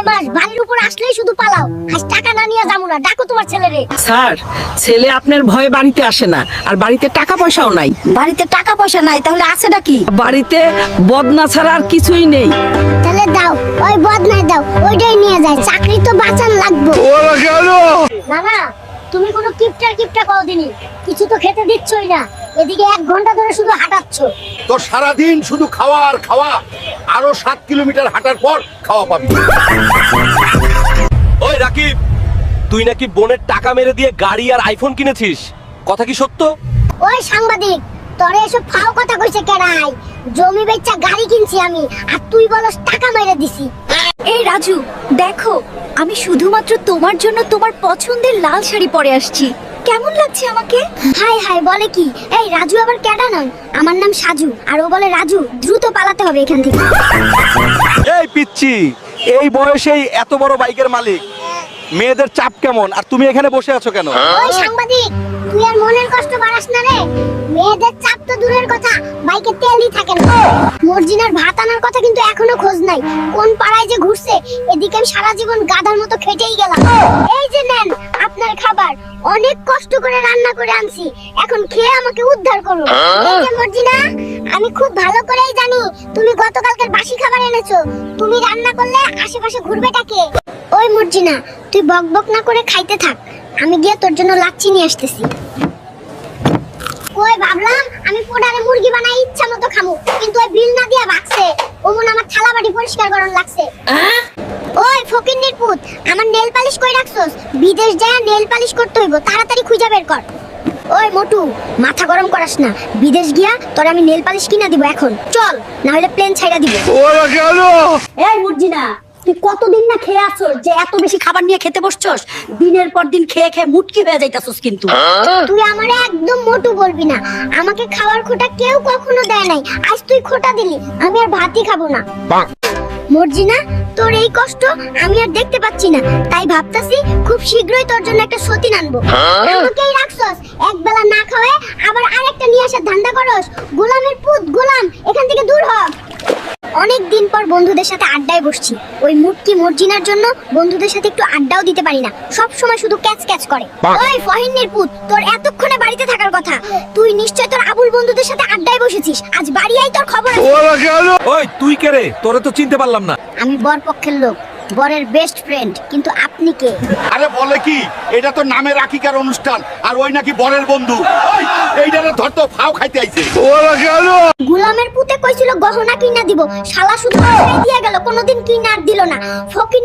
বদমাস, বাড়ির উপর আসলেই শুধু পালাও। আজ টাকা না নিয়ে যাবো না, ডাকো তোমার ছেলেরে। স্যার, ছেলে আপনার ভয়ে বাড়িতে আসে না, আর বাড়িতে টাকা পয়সাও নাই। বাড়িতে টাকা পয়সা নাই, তাহলে আছেটা কি? বাড়িতে বদনা ছাড়া আর কিছুই নেই। তাহলে দাও, ওই বদনাই দাও, ওইটাই নিয়ে যায়। চাকরি তো বাঁচান লাগবে। না না, তুমি কোনো কিপটা কও দিনি, কিছু তো খেতে দিচ্ছই না। এদিকে 1 ঘন্টা ধরে শুধু হাঁটাচ্ছ। তো সারাদিন শুধু খাওয়া আর খাওয়া, আরো 7 কিলোমিটার হাঁটার পর খাওয়া পাবি। ওই রাকিব, তুই নাকি বোনের টাকা মেরে দিয়ে গাড়ি আর আইফোন কিনেছিস, কথা কি সত্য? ওই সাংবাদিক, তোরে এসব ফাও কথা কইছে কেডাই? জমি বেচা গাড়ি কিনছি আমি, আর তুই বলস টাকা মেরে দিছি। এই রাজু, দেখো আমি শুধুমাত্র তোমার জন্য তোমার পছন্দের লাল শাড়ি পরে আসছি। কেমন লাগছে আমাকে? হাই হাই বলে কি? এই রাজু আবার কেডা নয়, আমার নাম সাজু, আর ও বলে রাজু। দ্রুত পালাতে হবে এখান থেকে। এই পিচ্ছি, এই বয়সেই এত বড় বাইকের মালিক, মেয়েদের চাপ কেমন? আর তুমি এখানে বসে আছো কেন? ওই সাংবাদিক, তুই আর মনের কষ্ট বাড়াস না রে। মেয়েদের চাপ তো দূরের কথা, বাইকে তেলই থাকে না। মর্জিনার ভাত আনার কথা কিন্তু এখনো খোঁজ নাই। কোন পাড়ায় যে ঘুরছে, এদিকে আমি সারা জীবন গাধার মতো খেটেই গেলাম। এই যে নেন আপনার খাবার, অনেক কষ্ট করে রান্না করে আনছি, এখন খেয়ে আমাকে উদ্ধার করুন। এই যে মর্জিনা, আমি খুব ভালো করেই জানি তুমি গতকালকের বাসি খাবার এনেছো। তুমি রান্না করলে আশেপাশে ঘুরবেটা কে? ওই মর্জিনা, তুই বকবক না করে খাইতে থাক, আমি গিয়ে তোর জন্য লাচ্ছি নিয়ে আসতেছি। ওই ভাবলাম আমি পোড়ারে মুরগি বানাই ইচ্ছা মতো খামু, কিন্তু ওই বিল না দিয়া ভাগছে। ওমন আমার থালা বাটি পরিষ্কার করন লাগছে। ওই ফকিন্নির পুত, আমার নেল পালিশ কই রাখছস? বিদেশ যায় নেল পালিশ করতে হইব, তাড়াতাড়ি খুঁজা বের কর। ওই মোটু, মাথা গরম করাস না, বিদেশ গিয়া তোর আমি নেল পালিশ কিনা দিব এখন। চল, না হলে প্লেন ছাইড়া দিব। এই মর্জিনা, তুই কতদিন না খেয়ে আসছস যে এত বেশি খাবার নিয়ে খেতে বসছস? দিনের পর দিন খেয়ে খেয়ে মুটকি হয়ে যাইতাছস কিন্তু। তুই আমারে একদম মোটু বলবি না, আমাকে খাওয়ার খোটা কেউ কখনো দেয় নাই, আজ তুই খোটা দিলি, আমি আর ভাতই খাবো না। মর্জিনা, তোর এই কষ্ট আমি আর দেখতে পাচ্ছি না, তাই ভাবতাছি খুব শীঘ্রই তোর জন্য একটা সতীন আনবো। আমাকেই রাখছস, এক বেলা না খাওয়ে আবার আরেকটা নিয়ে আসার ধান্দা করস। গোলামের পুত গোলাম, এখান থেকে দূর হ। অনেক দিন পর বন্ধুদের সাথে আড্ডায় বসছি। ওই মুটকি মর্জিনার জন্য বন্ধুদের সাথে একটু আড্ডাও দিতে পারি না, সব সময় শুধু ক্যাচ ক্যাচ করে। ওই ফহিনের পুত, তোর এতক্ষণে বাড়িতে থাকার কথা, তুই নিশ্চয় তোর আবুল বন্ধুদের সাথে আড্ডায় বসেছিস। আজ বাড়ি আই, তোর খবর আছে। ওই তুই কে রে? তোরে তো চিনতে পারলাম না। আমি বর পক্ষের লোক, বরের বেস্ট ফ্রেন্ড, কিন্তু আপনি কে? আরে বলে কি, এটা তো নামে রাখিকার অনুষ্ঠান, আর ওই নাকি বরের বন্ধু। এইটারে ধর তো, ফাও খাইতে আইছে। গোলামের পুতে কইছিল গহনা কিনা দিব, শালা শুধু দিয়ে গেল, কোনোদিন কিনা আর দিল না। ফকির